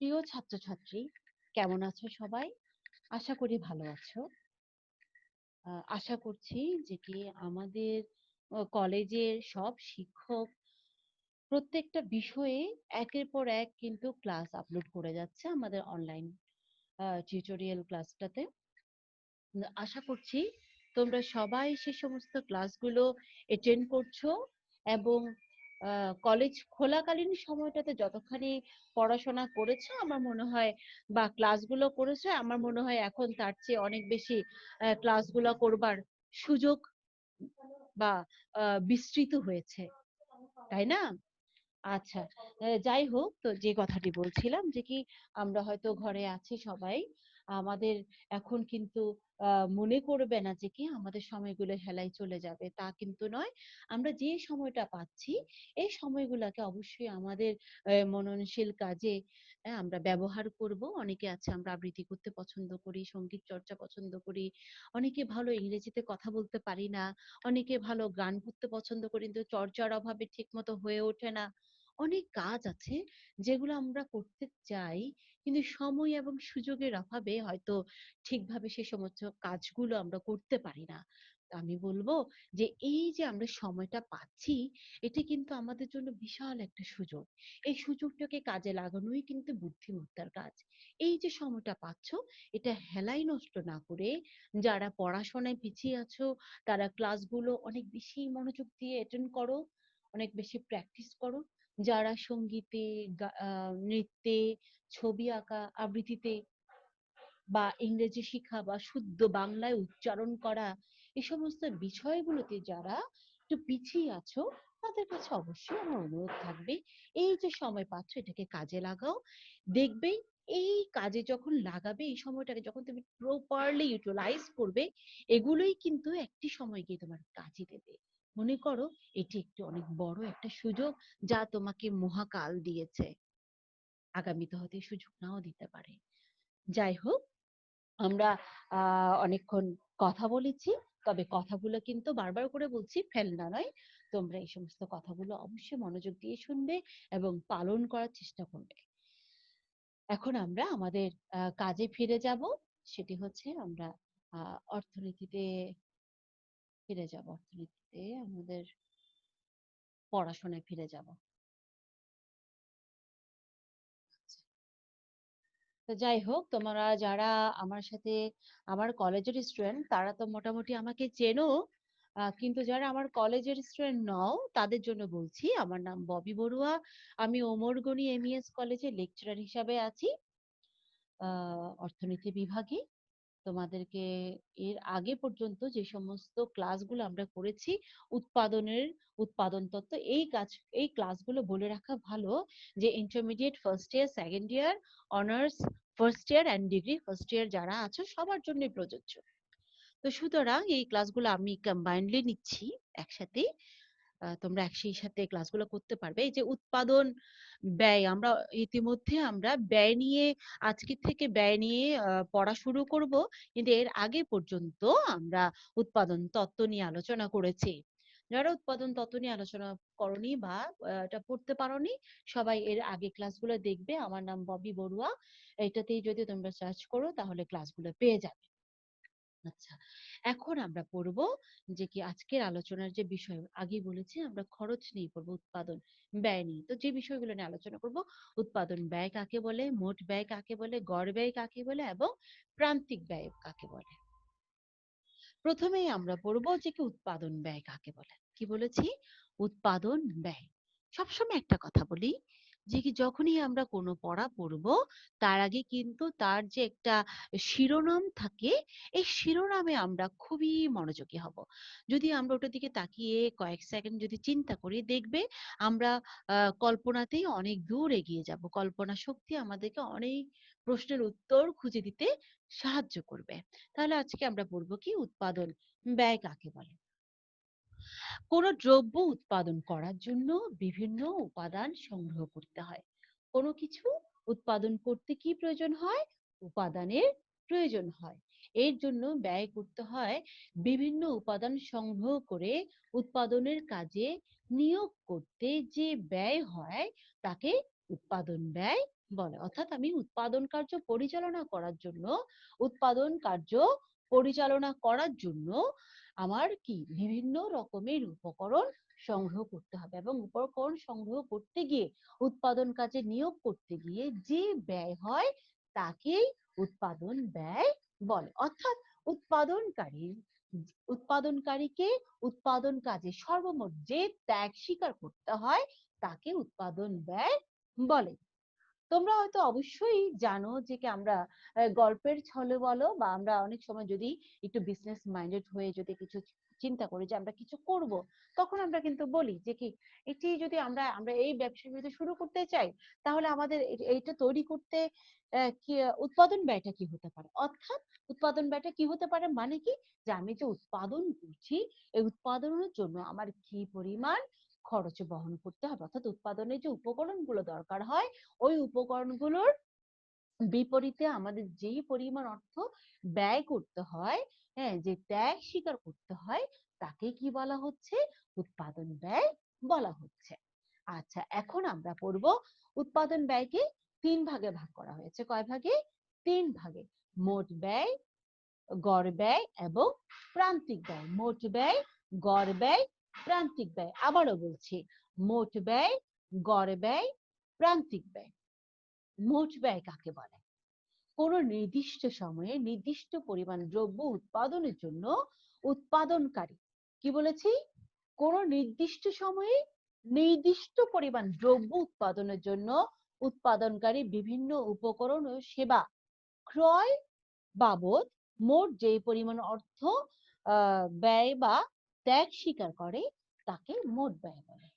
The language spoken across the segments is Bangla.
প্রিয় ছাত্রছাত্রী, কেমন আছো সবাই? আশা করি ভালো আছো। আশা করছি যে কি আমাদের কলেজের সব শিক্ষক প্রত্যেকটা বিষয়ে একের পর এক কিন্তু ক্লাস আপলোড করে যাচ্ছে আমাদের অনলাইন টিউটোরিয়াল ক্লাসটাতে। আশা করছি তোমরা সবাই সে সমস্ত ক্লাসগুলো অ্যাটেন্ড করছো এবং কলেজ খোলাকালীন সময়টাতে যতখানি পড়াশোনা করেছো আমার মনে হয়, বা ক্লাসগুলো করেছো আমার মনে হয় এখন তার চেয়ে অনেক বেশি ক্লাসগুলো করবার সুযোগ বা বিস্তৃত হয়েছে, তাই না? আচ্ছা, যাই হোক, তো যে কথাটি বলছিলাম যে কি আমরা হয়তো ঘরে আছি সবাই, আমাদের এখন কিন্তু মনে করবে না যে কি আমাদের সময়গুলো হেলায় চলে যাবে, তা কিন্তু নয়। আমরা যে সময়টা পাচ্ছি এই সময়গুলোকে অবশ্যই আমাদের মননশীল কাজে আমরা ব্যবহার করব। অনেকে আছে আমরা আবৃত্তি করতে পছন্দ করি, সঙ্গীত চর্চা পছন্দ করি, অনেকে ভালো ইংরেজিতে কথা বলতে পারি না, অনেকে ভালো গান করতে পছন্দ করি কিন্তু চর্চার অভাবে ঠিক মতো হয়ে ওঠে না। অনেক কাজ আছে যেগুলো আমরা করতে চাই, কিন্তু সময় এবং সুযোগের অভাবে হয়তো ঠিকভাবে সে সমস্ত কাজগুলো আমরা করতে পারি না। তো আমি বলবো যে এই যে আমরা সময়টা পাচ্ছি, এটি কিন্তু আমাদের জন্য বিশাল একটা সুযোগ। এই সুযোগটাকে কাজে লাগানোই কিন্তু বুদ্ধিমত্তার কাজ। এই যে সময়টা পাচ্ছ, এটা হেলাই নষ্ট না করে যারা পড়াশোনায় পিছিয়ে আছো তারা ক্লাসগুলো অনেক বেশি মনোযোগ দিয়ে অ্যাটেন্ড করো, অনেক বেশি প্র্যাকটিস করো। যারা সঙ্গীতে, নৃত্যে, ছবি আঁকা, আবৃত্তিতে বা ইংরেজি শিখা বা শুদ্ধ বাংলায় উচ্চারণ করা, এই সমস্ত বিষয়গুলোতে যারা একটু পিছিয়ে আছো তাদের কাছে অবশ্যই আমার অনুরোধ থাকবে, এই যে সময় পাচ্ছ এটাকে কাজে লাগাও। দেখবে এই কাজে যখন লাগাবে, এই সময়টাকে যখন তুমি প্রপারলি ইউটিলাইজ করবে, এগুলোই কিন্তু একটি সময় গিয়ে তোমার কাজে দেবে। মনে করো এটি একটি অনেক বড় একটা সুযোগ যা তোমাকে মহাকাল দিয়েছে, আগামীতে হয়তো এই সুযোগ নাও দিতে পারে। যাই হোক, আমরা অনেকক্ষণ কথা বলেছি, তবে কথাগুলো কিন্তু বারবার করে বলছি ফেলনা নয়। তোমরা এই সমস্ত কথাগুলো অবশ্যই মনোযোগ দিয়ে শুনবে এবং পালন করার চেষ্টা করবে। এখন আমরা আমাদের কাজে ফিরে যাব, সেটি হচ্ছে আমরা অর্থনীতিতে ফিরে যাব, অর্থনীতিতে আমাদের পড়াশোনায় ফিরে যাব। তো যাই হোক, তোমরা যারা আমার সাথে আমার কলেজের স্টুডেন্ট তারা তো মোটামুটি আমাকে চেনো, কিন্তু যারা আমার কলেজের স্টুডেন্ট নও তাদের জন্য বলছি, আমার নাম ববি বড়ুয়া। আমি ওমরগনি এমইএস কলেজে লেকচারার হিসাবে আছি অর্থনীতি বিভাগে। তোমাদেরকে এর আগে পর্যন্ত যে সমস্ত ক্লাসগুলো আমরা করেছি উৎপাদন তত্ত্ব, এই ক্লাসগুলো বলে রাখা ভালো যে intermediate first year, second year, honours first year and degree first year যারা আছো সবার জন্যই প্রযোজ্য। তো সুতরাং এই ক্লাসগুলো আমি কম্বাইন্ডলি নিচ্ছি একসাথে, তোমরা একই সাথে ক্লাসগুলো করতে পারবে। এই যে উৎপাদন ব্যয়, আমরা ইতিমধ্যে আমরা ব্যয় নিয়ে আজকে থেকে ব্যয় নিয়ে পড়া শুরু করব, কিন্তু এর আগে পর্যন্ত আমরা উৎপাদন তত্ত্ব নিয়ে আলোচনা করেছি। যারা উৎপাদন তত্ত্ব নিয়ে আলোচনা করনি বা এটা পড়তে পারোনি, সবাই এর আগে ক্লাসগুলো দেখবে। আমার নাম ববি বড়ুয়া, এটাতেই যদি তোমরা সার্চ করো তাহলে ক্লাসগুলো পেয়ে যাবে। আচ্ছা, এখন আমরা পড়ব যে কি আজকের আলোচনার যে বিষয়, আগেই বলেছি আমরা খরচ নিয়ে পড়বো, উৎপাদন ব্যয় নিয়ে। তো যে বিষয়গুলো নিয়ে আলোচনা করব, উৎপাদন ব্যয় কাকে বলে, মোট ব্যয় কাকে বলে, গড় ব্যয় কাকে বলে এবং প্রান্তিক ব্যয় কাকে বলে। প্রথমেই আমরা পড়বো যে কি উৎপাদন ব্যয় কাকে বলে। কি বলেছি? উৎপাদন ব্যয়। সবসময় একটা কথা বলি যে কি যখনই আমরা কোনো পড়া পড়বো তার আগে কিন্তু তার যে একটা শিরোনাম থাকে, এই শিরোনামে আমরা খুবই মনোযোগী হব। যদি আমরা ওটার দিকে তাকিয়ে কয়েক সেকেন্ড যদি চিন্তা করি, দেখবে আমরা কল্পনাতেই অনেক দূর এগিয়ে যাব। কল্পনা শক্তি আমাদেরকে অনেক প্রশ্নের উত্তর খুঁজে দিতে সাহায্য করবে। তাহলে আজকে আমরা পড়বো কি উৎপাদন ব্যয় কাকে বলে। কোনো দ্রব্য উৎপাদন করার জন্য বিভিন্ন উপাদান সংগ্রহ করতে হয়। কোনো কিছু উৎপাদন করতে কি প্রয়োজন হয়? উপাদানের প্রয়োজন হয়। এর জন্য ব্যয় করতে হয়। বিভিন্ন উপাদান সংগ্রহ করে উৎপাদনের কাজে নিয়োগ করতে যে ব্যয় হয় তাকে উৎপাদন ব্যয় বলে। অর্থাৎ আমি উৎপাদন কার্য পরিচালনা করার জন্য উৎপাদন কার্য পরিচালনা করার জন্য আমার কি বিভিন্ন রকমের উপকরণ সংগ্রহ করতে হবে, এবং উপকরণ সংগ্রহ করতে গিয়ে উৎপাদন কাজে নিয়োগ করতে গিয়ে যে ব্যয় হয় তাকেই উৎপাদন ব্যয় বলে। অর্থাৎ উৎপাদনকারী উৎপাদনকারীকে উৎপাদন কাজে সর্বমোট যে ত্যাগ স্বীকার করতে হয় তাকে উৎপাদন ব্যয় বলে। তোমরা হয়তো অবশ্যই জানো যে কি আমরা গল্পের ছলে বলো বা আমরা অনেক সময় যদি একটু বিজনেস মাইন্ডেড হয়ে যদি কিছু চিন্তা করি যে আমরা কিছু করব, তখন আমরা কিন্তু বলি যে কি এটি যদি আমরা আমরা এই ব্যবসা যদি শুরু করতে চাই, তাহলে আমাদের এইটা তৈরি করতে কি উৎপাদন ব্যয়টা কি হতে পারে। অর্থাৎ উৎপাদন ব্যয়টা কি হতে পারে মানে কি, যে আমি যে উৎপাদন করছি এই উৎপাদনের জন্য আমার কি পরিমাণ খরচ বহন করতে হবে। অর্থাৎ উৎপাদনের যে উপকরণগুলো দরকার হয় ওই উপকরণগুলোর বিপরীতে আমাদের যেই পরিমাণ অর্থ ব্যয় করতে হয়, হ্যাঁ, যে ত্যাগ স্বীকার করতে হয় তাকে কি বলা হচ্ছে, উৎপাদন ব্যয় বলা হচ্ছে। আচ্ছা, এখন আমরা পড়ব উৎপাদন ব্যয়কে 3 ভাগে ভাগ করা হয়েছে। কয় ভাগে? 3 ভাগে। মোট ব্যয়, গড় ব্যয় এবং প্রান্তিক ব্যয়। মোট ব্যয়, গড় ব্যয়, প্রান্তিক ব্যয়। আবারও বলছি, মোট ব্যয়, গড় ব্যয়, প্রান্তিক ব্যয়। মোট ব্যয় কাকে বলে? কোনো নির্দিষ্ট সময়ে নির্দিষ্ট পরিমাণ দ্রব্য উৎপাদনের জন্য উৎপাদনকারী, কি বলেছি, কোনো নির্দিষ্ট সময়ে নির্দিষ্ট পরিমাণ দ্রব্য উৎপাদনের জন্য উৎপাদনকারী বিভিন্ন উপকরণ ও সেবা ক্রয় বাবদ মোট যে পরিমাণ অর্থ ব্যয় বা ত্যাগ স্বীকার করে তাকে মোট ব্যয় বলে।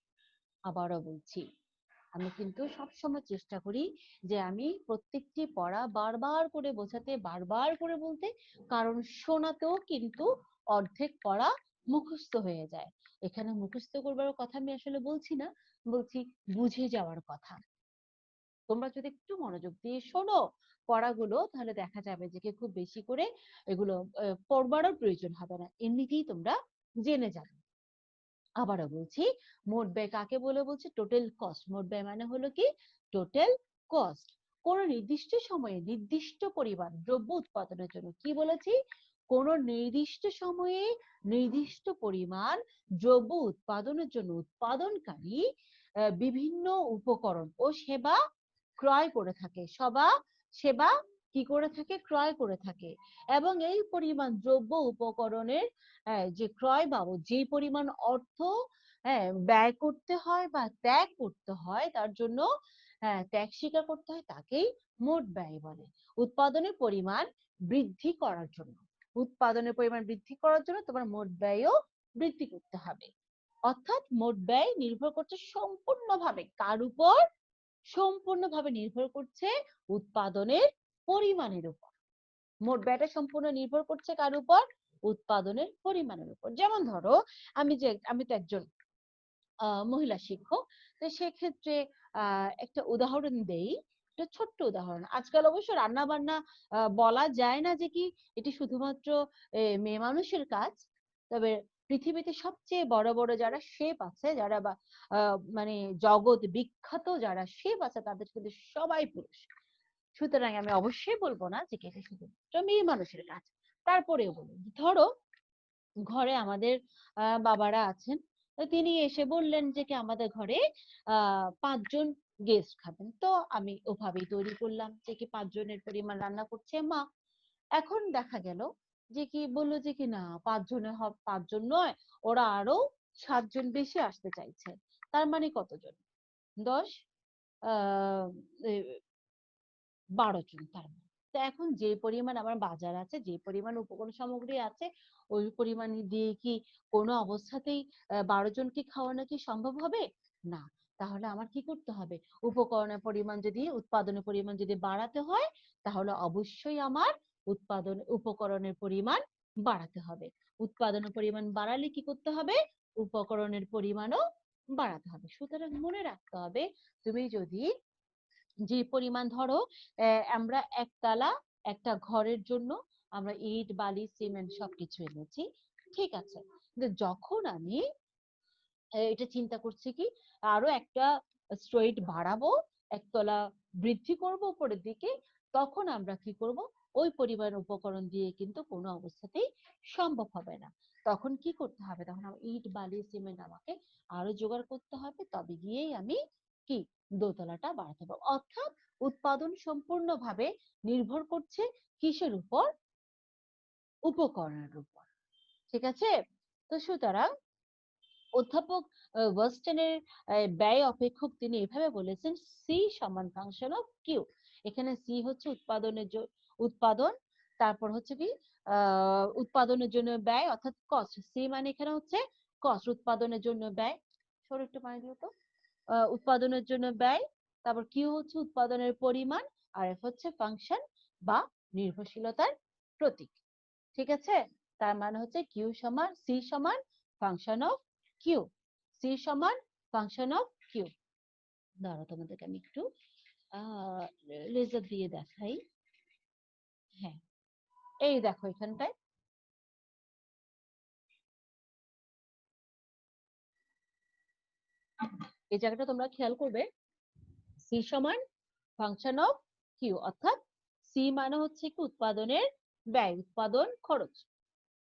আবারও বলছি, আমি কিন্তু সবসময় চেষ্টা করি যে আমি প্রত্যেকটি পড়া বারবার করে বোঝাতে, বারবার করে বলতে, কারণ শোনাতেও কিন্তু অর্ধেক পড়া মুখস্থ হয়ে যায়। এখানে মুখস্থ করবার কথা আমি আসলে বলছি না, বলছি বুঝে যাওয়ার কথা। তোমরা যদি একটু মনোযোগ দিয়ে শোনো পড়াগুলো, তাহলে দেখা যাবে যে খুব বেশি করে এগুলো পড়বারও প্রয়োজন হবে না, এমনিতেই তোমরা জেনে যাবে। আবারও বলছি, মোট ব্যয় কাকে বলে বলছি? Total cost. মোট ব্যয় মানে হলো কি, টোটাল কস্ট। কোন নির্দিষ্ট সময়ে নির্দিষ্ট পরিমাণ দ্রব্য উৎপাদনের জন্য, কি বলেছি, কোন নির্দিষ্ট সময়ে নির্দিষ্ট পরিমাণ দ্রব্য উৎপাদনের জন্য উৎপাদনকারী বিভিন্ন উপকরণ ও সেবা ক্রয় করে থাকে। সেবা কি করে থাকে? ক্রয় করে থাকে। এবং এই পরিমাণ দ্রব্য উপকরণের যে ক্রয় বাবদ যে পরিমাণ অর্থ ব্যয় করতে হয় বা ত্যাগ করতে হয় তার জন্য, ত্যাগ স্বীকার করতে হয়, তাকেই মোট ব্যয় বলে। উৎপাদনের পরিমাণ বৃদ্ধি করার জন্য, উৎপাদনের পরিমাণ বৃদ্ধি করার জন্য তোমার মোট ব্যয়ও বৃদ্ধি করতে হবে। অর্থাৎ মোট ব্যয় নির্ভর করছে সম্পূর্ণভাবে কার উপর? সম্পূর্ণভাবে নির্ভর করছে উৎপাদনের পরিমাণের উপর। মোট ব্যয়টা সম্পূর্ণ নির্ভর করছে কার উপর? উৎপাদনের পরিমাণের উপর। যেমন ধরো, আমি তো একজন মহিলা শিক্ষক, তো সেক্ষেত্রে একটা উদাহরণ দেই, একটা ছোট্ট উদাহরণ। আজকাল অবশ্য রান্না বান্না বলা যায় না যে কি এটি শুধুমাত্র মেয়ে মানুষের কাজ, তবে পৃথিবীতে সবচেয়ে বড় বড় যারা শেফ আছে, যারা বা মানে জগৎ বিখ্যাত যারা শেফ আছে, তাদের কিন্তু সবাই পুরুষ। সুতরাং আমি অবশ্যই বলবো না যে এটা শুধুমাত্র মেয়ে মানুষের কাজ। তারপরেও বলি, ধরো ঘরে আমাদের বাবারা আছেন, তো তিনি এসে বললেন যে কি আমাদের ঘরে 5 জন গেস্ট খাবেন। তো আমি ওভাবেই তৈরি করলাম যে কি 5 জনের পরিমাণ রান্না করছে মা। এখন দেখা গেল যে কি বললো যে কি না, 5 জনের 5 জন নয়, ওরা আরো 7 জন বেশি আসতে চাইছে। তার মানে কতজন? 10, আহ 12 জন। তার মানে তো এখন যে পরিমাণ আমার বাজার আছে, যে পরিমাণ উপকরণ সামগ্রী আছে, ওই পরিমাণ দিয়ে কি কোনো অবস্থাতেই 12 জনকে খাওয়ানো কি সম্ভব হবে? না। তাহলে আমার কি করতে হবে? উপকরণের পরিমাণ যদি, উৎপাদনের পরিমাণ যদি বাড়াতে হয়, তাহলে অবশ্যই আমার উপকরণের পরিমাণ বাড়াতে হবে। উৎপাদনের পরিমাণ বাড়ালে কি করতে হবে? উপকরণের পরিমাণও বাড়াতে হবে। সুতরাং মনে রাখতে হবে, তুমি যদি যে পরিমাণ ধরো আমরা একতলা একটা ঘরের জন্য আমরা ইট বালি সিমেন্ট সবকিছু এনেছি, ঠিক আছে, কিন্তু যখন আমি এটা চিন্তা করছি কি আরো একটা স্ট্রিট বাড়াবো, একতলা বৃদ্ধি করব উপরের দিকে, তখন আমরা কি করব, ওই পরিমাণ উপকরণ দিয়ে কিন্তু কোনো অবস্থাতেই সম্ভব হবে না। তখন কি করতে হবে, তখন ইট বালি সিমেন্ট আমাকে আরো জোগাড় করতে হবে, তবে গিয়েই আমি কি দোতলাটা বাড়াতে পারবো। অর্থাৎ উৎপাদন সম্পূর্ণভাবে নির্ভর করছে কিসের উপর, উপকরণের উপর। ঠিক আছে, তো সুতরাং অধ্যাপক ওয়াস্টনের ব্যয় অপেক্ষক তিনি এভাবে বলেছেন, সি সমান ফাংশন অফ কিউ। এখানে সি হচ্ছে উৎপাদন, তারপর হচ্ছে কি উৎপাদনের জন্য ব্যয় অর্থাৎ কস্ট, সি মানে এখানে হচ্ছে কস্ট, উৎপাদনের জন্য ব্যয়। সরো একটু পানি দিও তো। উৎপাদনের জন্য ব্যয়, তারপর কিউ হচ্ছে উৎপাদনের পরিমাণ, আর এফ হচ্ছে ফাংশন বা নির্ভরশীলতার প্রতীক। ঠিক আছে, তার মানে হচ্ছে কিউ সমান সি সমান ফাংশন অফ কিউ, সি সমান ফাংশন অফ কিউ। দাঁড়াও তোমাদেরকে আমি একটু লেজার দিয়ে দেখাই। হ্যাঁ, এই দেখো এখানটায় এই জায়গাটা তোমরা খেয়াল করবে, সি সমান ফাংশন অফ কিউ, অর্থাৎ সি মানে হচ্ছে কি উৎপাদনের ব্যয়, উৎপাদন খরচ,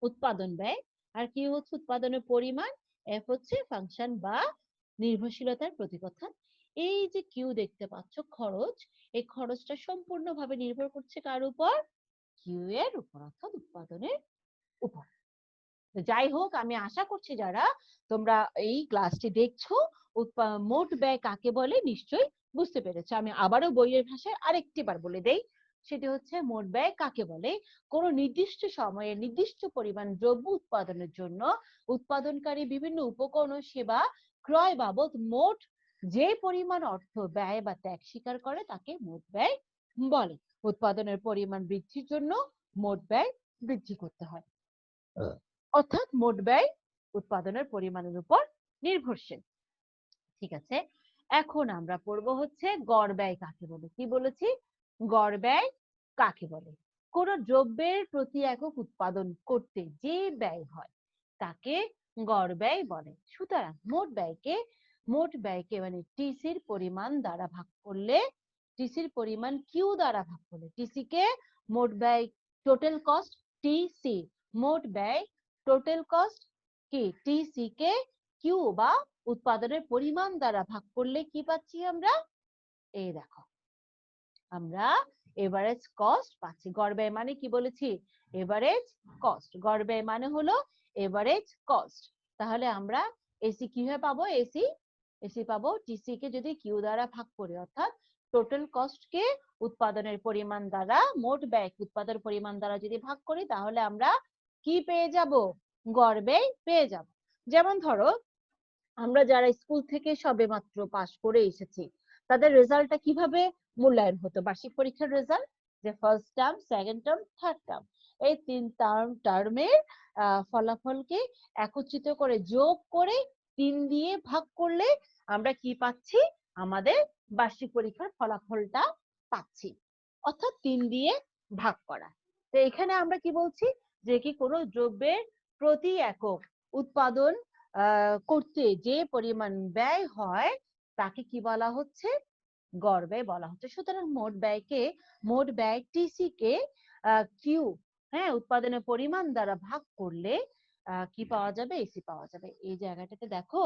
উৎপাদন ব্যয়, আর কিউ হচ্ছে উৎপাদনের পরিমাণ, এফ হচ্ছে ফাংশন বা নির্ভরশীলতার প্রতীক। অর্থাৎ এই যে কিউ দেখতে পাচ্ছ খরচ, এই খরচটা সম্পূর্ণভাবে নির্ভর করছে কার উপর, কিউ এর উপর, অর্থাৎ উৎপাদনের উপর। যাই হোক, আমি আশা করছি যারা তোমরা এই ক্লাসটি দেখছো, মোট ব্যয় কাকে বলে নিশ্চয়ই বুঝতে পেরেছো। আমি আবারও বইয়ের ভাষায় আরেকটি বার বলে দেই, সেটি হচ্ছে মোট ব্যয় কাকে বলে, কোন নির্দিষ্ট সময়ে নির্দিষ্ট পরিমাণ দ্রব্য উৎপাদনের জন্য উৎপাদনকারী বিভিন্ন উপকরণ ও সেবা ক্রয় বাবদ মোট যে পরিমাণ অর্থ ব্যয় বা ত্যাগ স্বীকার করে তাকে মোট ব্যয় বলে। উৎপাদনের পরিমাণ বৃদ্ধির জন্য মোট ব্যয় বৃদ্ধি করতে হয়, অর্থাৎ মোট ব্যয় উৎপাদনের পরিমাণের উপর নির্ভরশীল। ঠিক আছে, এখন আমরা পড়বো হচ্ছে গড় ব্যয় কাকে বলে। কি বলেছি, গড় ব্যয় কাকে বলে, কোন দ্রব্যের প্রতি একক উৎপাদন করতে যে ব্যয় হয় তাকে গড় ব্যয় বলে। সুতরাং মোট ব্যয়কে মানে টিসির পরিমাণ দ্বারা ভাগ করলে, টিসির পরিমাণ কিউ দ্বারা ভাগ করলে, টিসি কে মোট ব্যয় টোটাল কস্ট টিসি, মোট ব্যয় টোটাল কস্ট কি টিসি কে কিউ বা উৎপাদনের পরিমাণ দ্বারা ভাগ করলে কি পাচ্ছি আমরা, এই দেখো আমরা এভারেজ কস্ট পাচ্ছি। গড় ব্যয় মানে কি বলেছি, এভারেজ কস্ট, গড় ব্যয় মানে হলো এভারেজ কস্ট। তাহলে আমরা এসি কিভাবে পাবো, এসি পাবো টিসি কে যদি কিউ দ্বারা ভাগ করি, অর্থাৎ টোটাল কস্ট কে উৎপাদনের পরিমাণ দ্বারা, মোট ব্যয় উৎপাদন পরিমাণ দ্বারা যদি ভাগ করি, তাহলে আমরা কি পেয়ে যাব, গড় ব্যয় পেয়ে যাব। যেমন ধরো আমরা যারা স্কুল থেকে সবেমাত্র পাশ করে এসেছি, তাদের রেজাল্টটা কিভাবে মূল্যায়ন হতো, বার্ষিক পরীক্ষার রেজাল্ট, যে first term, second term, third term, এই তিন টার্মের ফলাফলকে একত্রিত করে যোগ করে 3 দিয়ে ভাগ করলে আমরা কি পাচ্ছি, আমাদের বার্ষিক পরীক্ষার ফলাফলটা পাচ্ছি, অর্থাৎ 3 দিয়ে ভাগ করা। তো এখানে আমরা কি বলছি, যে কি কোনো দ্রব্যের প্রতি একক উৎপাদন করতে যে পরিমাণ ব্যয় হয় তাকে কি বলা হচ্ছে, গড় ব্যয় বলা হচ্ছে। সুতরাং মোট ব্যয় টিসি কে কিউ, হ্যাঁ, উৎপাদনের পরিমাণ দ্বারা ভাগ করলে কি পাওয়া যাবে, এসি পাওয়া যাবে। এই জায়গাটাতে দেখো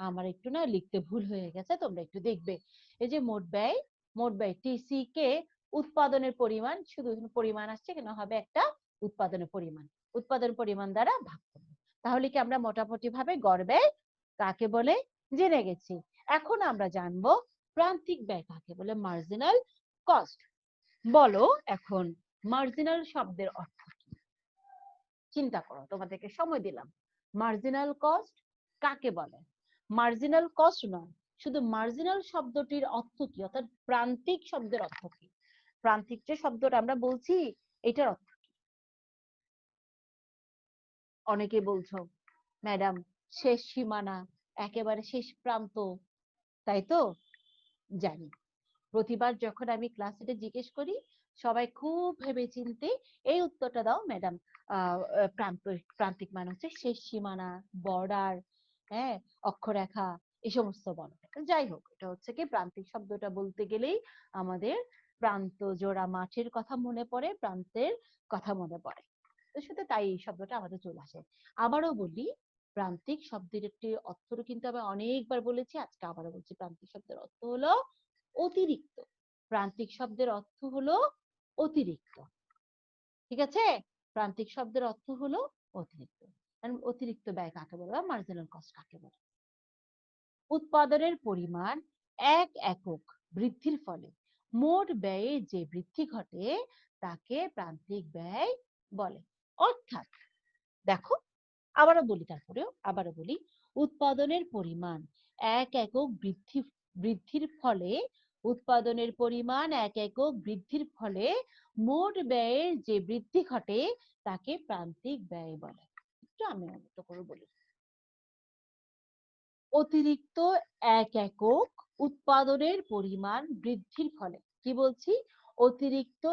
আমার একটু না লিখতে ভুল হয়ে গেছে, তোমরা একটু দেখবে। এই যে মোট ব্যয় টিসি কে উৎপাদনের পরিমাণ, শুধু পরিমাণ আসছে, কেন হবে একটা উৎপাদন পরিমাণ দ্বারা ভাগ করবে। তাহলে কি আমরা মোটামুটি ভাবে গড় ব্যয় কাকে বলে জেনে গেছি। এখন আমরা জানবো প্রান্তিক ব্যয় কাকে বলে, মার্জিনাল কস্ট। বলো এখন মার্জিনাল শব্দের অর্থ কি, চিন্তা করো, তোমাদেরকে সময় দিলাম। মার্জিনাল কস্ট কাকে বলে, মার্জিনাল কস্ট নয়, শুধু মার্জিনাল শব্দটির অর্থ কি, অর্থাৎ প্রান্তিক শব্দের অর্থ কি, প্রান্তিক যে শব্দটা আমরা বলছি এটার অর্থ। অনেকে বলছো ম্যাডাম শেষ সীমানা, একেবারে শেষ প্রান্ত, তাই তো, জানি। প্রতিবার যখন আমি ক্লাসে জিজ্ঞেস করি, সবাই খুব ভেবে চিনতে এই উত্তরটা দাও, ম্যাডাম প্রান্তিক মানে হচ্ছে শেষ সীমানা, বর্ডার, হ্যাঁ, অক্ষরেখা, এই সমস্ত বলা হয়। যাই হোক, এটা হচ্ছে কি প্রান্তিক শব্দটা বলতে গেলেই আমাদের প্রান্ত জোড়া মাঠের কথা মনে পড়ে, প্রান্তের কথা মনে পড়ে। তো শুধু তাই এই শব্দটা আমাদের চলে আসে। আবারও বলি, প্রান্তিক শব্দের একটি অর্থও কিন্তু আমি অনেকবার বলেছি, আজকে আবারও বলছি। প্রান্তিক শব্দের অর্থ হলো অতিরিক্ত। প্রান্তিক শব্দের অর্থ হলো অতিরিক্ত। ঠিক আছে? প্রান্তিক শব্দের অর্থ হলো অতিরিক্ত। অতিরিক্ত ব্যয় কাকে বলে বা মার্জিনাল কস্ট কাকে বলে? উৎপাদনের পরিমাণ এক একক বৃদ্ধির ফলে মোট ব্যয়ে যে বৃদ্ধি ঘটে তাকে প্রান্তিক ব্যয় বলে। অর্থাৎ দেখো, আবারও বলি, উৎপাদনের পরিমাণ এক একক বৃদ্ধির ফলে উৎপাদনের পরিমাণ এক একক বৃদ্ধির ফলে মোট ব্যয়ের যে বৃদ্ধি ঘটে তাকে প্রান্তিক ব্যয় বলে। একটু আমি অন্য করে বলি। অতিরিক্ত এক একক উৎপাদনের পরিমাণ বৃদ্ধির ফলে, কি বলছি? অতিরিক্ত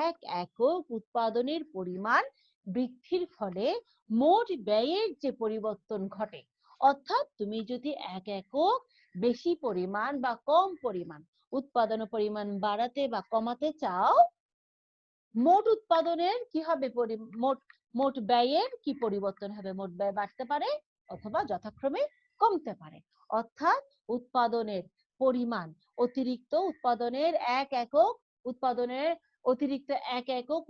এক একক উৎপাদনের পরিমাণ বৃদ্ধির ফলে মোট ব্যয়ের যে পরিবর্তন ঘটে, অর্থাৎ তুমি যদি এক একক বেশি পরিমাণ বা কম পরিমাণ উৎপাদন পরিমাণ বাড়াতে বা কমাতে চাও, মোট উৎপাদনের কি হবে? মোট ব্যয়ের কি পরিবর্তন হবে? মোট ব্যয় বাড়তে পারে অথবা যথাক্রমে কমতে পারে। অর্থাৎ উৎপাদনের পরিমাণ, অতিরিক্ত উৎপাদনের এক একক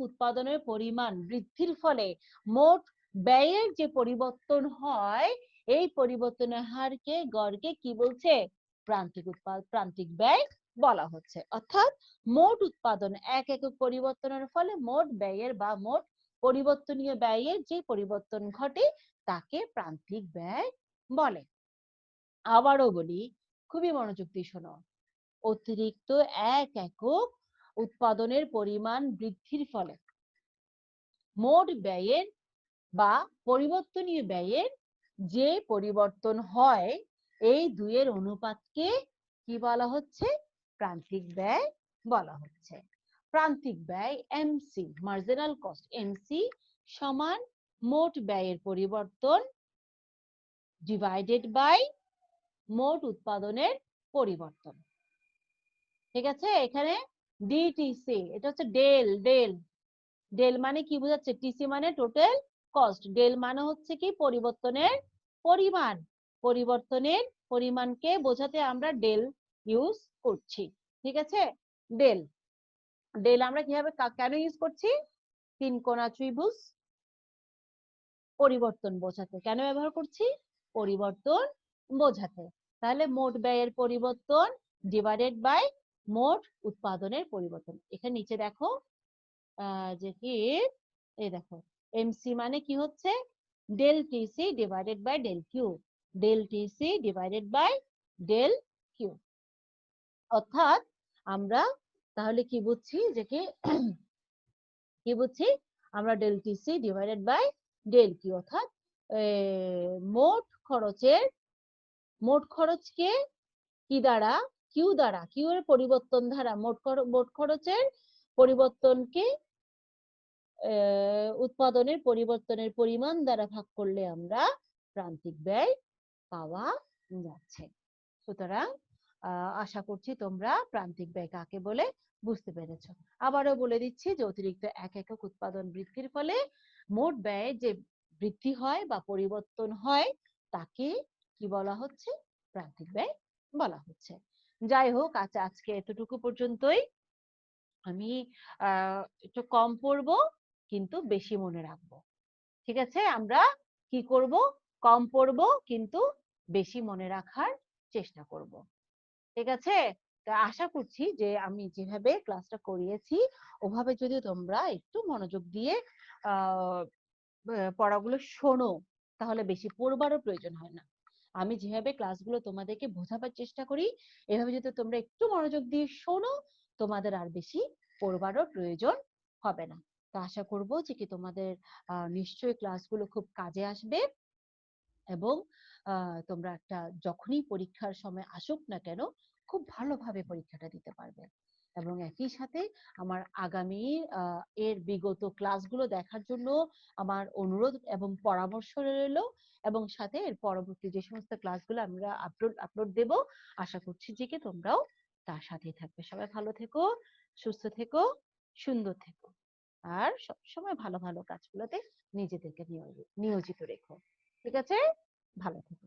উৎপাদনের পরিমাণ বৃদ্ধির ফলে মোট ব্যয়ের যে পরিবর্তন হয়, এই পরিবর্তনের হারকে, গড়কে কি বলছে? প্রান্তিক ব্যয় বলা হচ্ছে। অর্থাৎ মোট উৎপাদন এক একক পরিবর্তনের ফলে মোট ব্যয়ের বা মোট পরিবর্তনীয় ব্যয়ের যে পরিবর্তন ঘটে তাকে প্রান্তিক ব্যয় বলে। আবারও বলি, খুবই মনোযোগ দিয়ে শোনো। অতিরিক্ত এক একক উৎপাদনের পরিমাণ বৃদ্ধির ফলে মোট ব্যয়ের বা পরিবর্তনীয় ব্যয়ের যে পরিবর্তন হয়, এই দুইয়ের অনুপাতকে কি বলা হচ্ছে? প্রান্তিক ব্যয় বলা হচ্ছে। প্রান্তিক ব্যয় এমসি, মার্জিনাল কস্ট, এমসি সমান মোট ব্যয়ের পরিবর্তন ডিভাইডেড বাই মোট উৎপাদনের পরিবর্তন। ঠিক আছে? এখানে ডিটিসি, এটা হচ্ছে ডেল। ডেল মানে কি বোঝাচ্ছে? টিসি মানে টোটাল কস্ট। ডেল মানে হচ্ছে কি? পরিবর্তনের পরিমাণ। পরিবর্তনের পরিমাণকে বোঝাতে আমরা ডেল ইউজ করছি। ঠিক আছে? ডেল ডেল আমরা কিভাবে কেন ইউজ করছি? তিন কোণা ত্রিভুজ পরিবর্তন বোঝাতে কেন ব্যবহার করছি? পরিবর্তন বোঝাতে। তাহলে মোট ব্যয়ের পরিবর্তন ডিভাইডেড বাই মোট উৎপাদনের পরিবর্তন। এখানে নিচে দেখো যে কি, এই দেখো এমসি মানে কি হচ্ছে? Del TC divided by del Q. Del TC divided by del Q. অর্থাৎ আমরা তাহলে কি বুঝছি? যে কি বুঝছি আমরা? Del TC divided by del Q. অর্থাৎ মোট খরচকে কি দ্বারা? কিউ দ্বারা, কিউ এর পরিবর্তন দ্বারা মোট খরচের পরিবর্তনকে উৎপাদনের পরিবর্তনের পরিমাণ দ্বারা ভাগ করলে আমরা প্রান্তিক ব্যয় পাওয়া যাচ্ছে। সুতরাং আশা করছি তোমরা প্রান্তিক ব্যয় কাকে বলে বুঝতে পেরেছো। আবারও বলে দিচ্ছি যে অতিরিক্ত এক একক উৎপাদন বৃদ্ধির ফলে মোট ব্যয় যে বৃদ্ধি হয় বা পরিবর্তন হয় তাকে কি বলা হচ্ছে? প্রান্তিক ব্যয় বলা হচ্ছে। যাই হোক, আজকে এতটুকু পর্যন্তই। আমি একটু কম পড়বো কিন্তু বেশি মনে রাখবো। ঠিক আছে? আমরা কি করব? কম পড়বো কিন্তু বেশি মনে রাখার চেষ্টা করব। ঠিক আছে? তা আশা করছি যে আমি যেভাবে ক্লাসটা করিয়েছি ওভাবে যদি তোমরা একটু মনোযোগ দিয়ে পড়াগুলো শোনো, তাহলে বেশি পড়বারও প্রয়োজন হয় না। আমি যেভাবে ক্লাসগুলো তোমাদেরকে বোঝাবার চেষ্টা করি, এভাবে যদি তোমরা একটু মনোযোগ দিয়ে শোনো, তোমাদের আর বেশি পড়বারও প্রয়োজন হবে না। তো আশা করব যে কি তোমাদের নিশ্চয়ই ক্লাসগুলো খুব কাজে আসবে এবং তোমরা একটা যখনই পরীক্ষার সময় আসুক না কেন খুব ভালোভাবে পরীক্ষাটা দিতে পারবে। এবং একই সাথে আমার আগামী এর বিগত ক্লাসগুলো দেখার জন্য আমার অনুরোধ এবং পরামর্শ রইল, এবং সাথে এর পরবর্তী যে সমস্ত ক্লাসগুলো আমরা আপলোড দেব, আশা করছি যে কি তোমরাও তার সাথেই থাকবে। সবাই ভালো থেকো, সুস্থ থেকো, সুন্দর থেকো, আর সবসময় ভালো ভালো কাজগুলোতে নিজেদেরকে নিয়োজিত রেখো। ঠিক আছে, ভালো থেকো।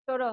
তোরও